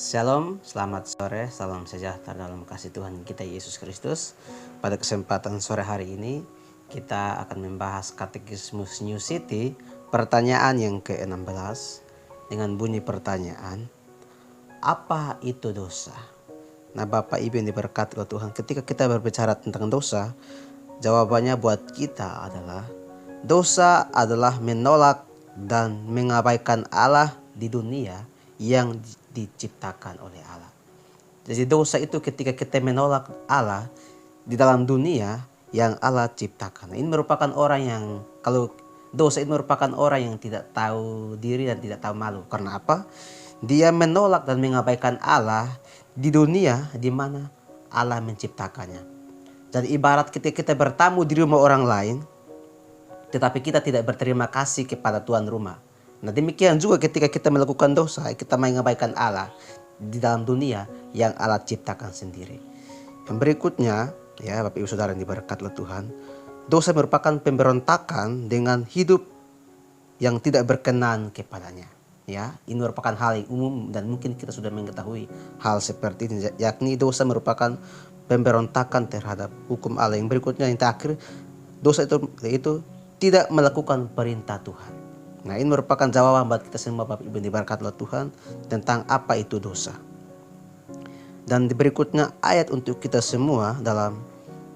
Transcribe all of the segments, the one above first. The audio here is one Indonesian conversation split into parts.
Shalom, selamat sore, salam sejahtera dalam kasih Tuhan kita Yesus Kristus. Pada kesempatan sore hari ini, kita akan membahas Katekismus New City, pertanyaan yang ke-16, dengan bunyi pertanyaan, apa itu dosa? Nah, Bapak Ibu yang diberkati oleh Tuhan, ketika kita berbicara tentang dosa, jawabannya buat kita adalah, dosa adalah menolak dan mengabaikan Allah di dunia yang diciptakan oleh Allah. Jadi dosa itu ketika kita menolak Allah di dalam dunia yang Allah ciptakan. Ini merupakan orang yang, kalau dosa itu merupakan orang yang tidak tahu diri dan tidak tahu malu. Karena apa? Dia menolak dan mengabaikan Allah di dunia di mana Allah menciptakannya. Jadi ibarat ketika kita bertamu di rumah orang lain, tetapi kita tidak berterima kasih kepada tuan rumah. Nah, demikian juga ketika kita melakukan dosa, kita mengabaikan Allah di dalam dunia yang Allah ciptakan sendiri. Yang berikutnya, ya Bapak Ibu Saudara yang diberkati oleh Tuhan, dosa merupakan pemberontakan dengan hidup yang tidak berkenan kepadanya. Ya, ini merupakan hal yang umum dan mungkin kita sudah mengetahui hal seperti ini, yakni dosa merupakan pemberontakan terhadap hukum Allah. Yang berikutnya, yang terakhir, dosa itu tidak melakukan perintah Tuhan. Nah, ini merupakan jawaban buat kita semua Bapak Ibu diberkati oleh Tuhan tentang apa itu dosa. Dan berikutnya ayat untuk kita semua dalam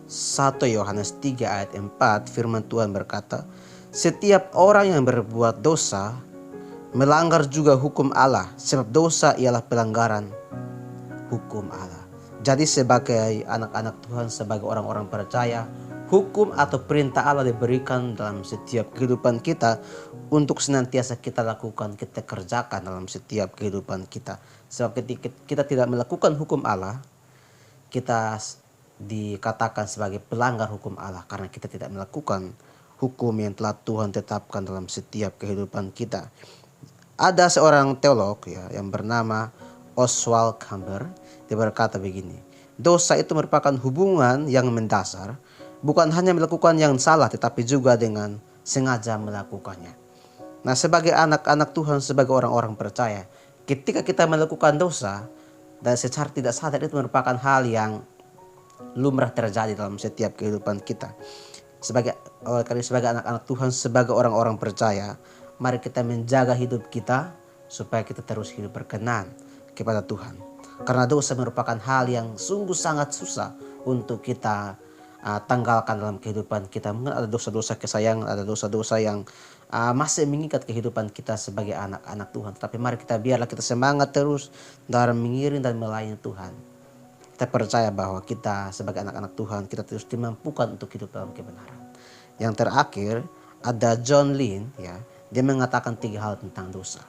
1 Yohanes 3 ayat 4, firman Tuhan berkata, setiap orang yang berbuat dosa melanggar juga hukum Allah, sebab dosa ialah pelanggaran hukum Allah. Jadi sebagai anak-anak Tuhan, sebagai orang-orang percaya, hukum atau perintah Allah diberikan dalam setiap kehidupan kita untuk senantiasa kita lakukan, kita kerjakan dalam setiap kehidupan kita. Sebab ketika kita tidak melakukan hukum Allah, kita dikatakan sebagai pelanggar hukum Allah karena kita tidak melakukan hukum yang telah Tuhan tetapkan dalam setiap kehidupan kita. Ada seorang teolog yang bernama Oswald Chambers, dia berkata begini, dosa itu merupakan hubungan yang mendasar, bukan hanya melakukan yang salah tetapi juga dengan sengaja melakukannya. Nah, sebagai anak-anak Tuhan, sebagai orang-orang percaya, ketika kita melakukan dosa dan secara tidak sadar, itu merupakan hal yang lumrah terjadi dalam setiap kehidupan kita. Sebagai anak-anak Tuhan, sebagai orang-orang percaya, mari kita menjaga hidup kita supaya kita terus hidup berkenan kepada Tuhan. Karena dosa merupakan hal yang sungguh sangat susah untuk kita tanggalkan dalam kehidupan kita. Mungkin ada dosa-dosa kesayangan, ada dosa-dosa yang masih mengikat kehidupan kita sebagai anak-anak Tuhan. Tapi mari biarlah kita semangat terus dalam mengiring dan melayani Tuhan. Kita percaya bahwa kita sebagai anak-anak Tuhan, kita terus dimampukan untuk hidup dalam kebenaran. Yang terakhir ada John Lynn, dia mengatakan 3 hal tentang dosa.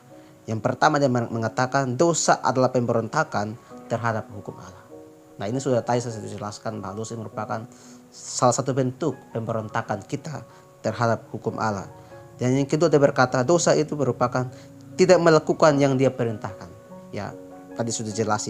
Yang pertama, dia mengatakan dosa adalah pemberontakan terhadap hukum Allah. Nah, ini sudah tadi saya jelaskan bahwa dosa merupakan salah satu bentuk pemberontakan kita terhadap hukum Allah. Dan yang kedua, dia berkata dosa itu merupakan tidak melakukan yang dia perintahkan. Ya, tadi sudah jelas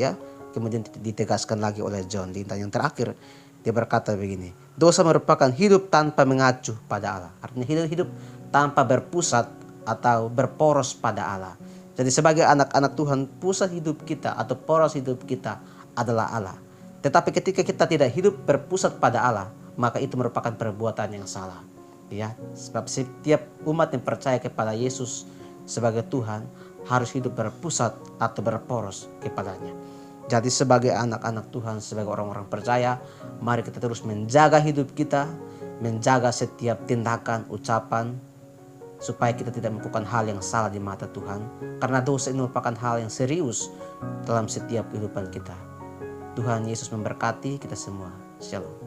kemudian ditegaskan lagi oleh John Lynn. Dan yang terakhir, dia berkata begini, dosa merupakan hidup tanpa mengacu pada Allah. Artinya hidup tanpa berpusat atau berporos pada Allah. Jadi sebagai anak-anak Tuhan, pusat hidup kita atau poros hidup kita adalah Allah. Tetapi ketika kita tidak hidup berpusat pada Allah, maka itu merupakan perbuatan yang salah. Sebab setiap umat yang percaya kepada Yesus sebagai Tuhan harus hidup berpusat atau berporos kepadanya. Jadi sebagai anak-anak Tuhan, sebagai orang-orang percaya, mari kita terus menjaga hidup kita, menjaga setiap tindakan, ucapan, supaya kita tidak melakukan hal yang salah di mata Tuhan. Karena dosa ini merupakan hal yang serius dalam setiap kehidupan kita. Tuhan Yesus memberkati kita semua. Shalom.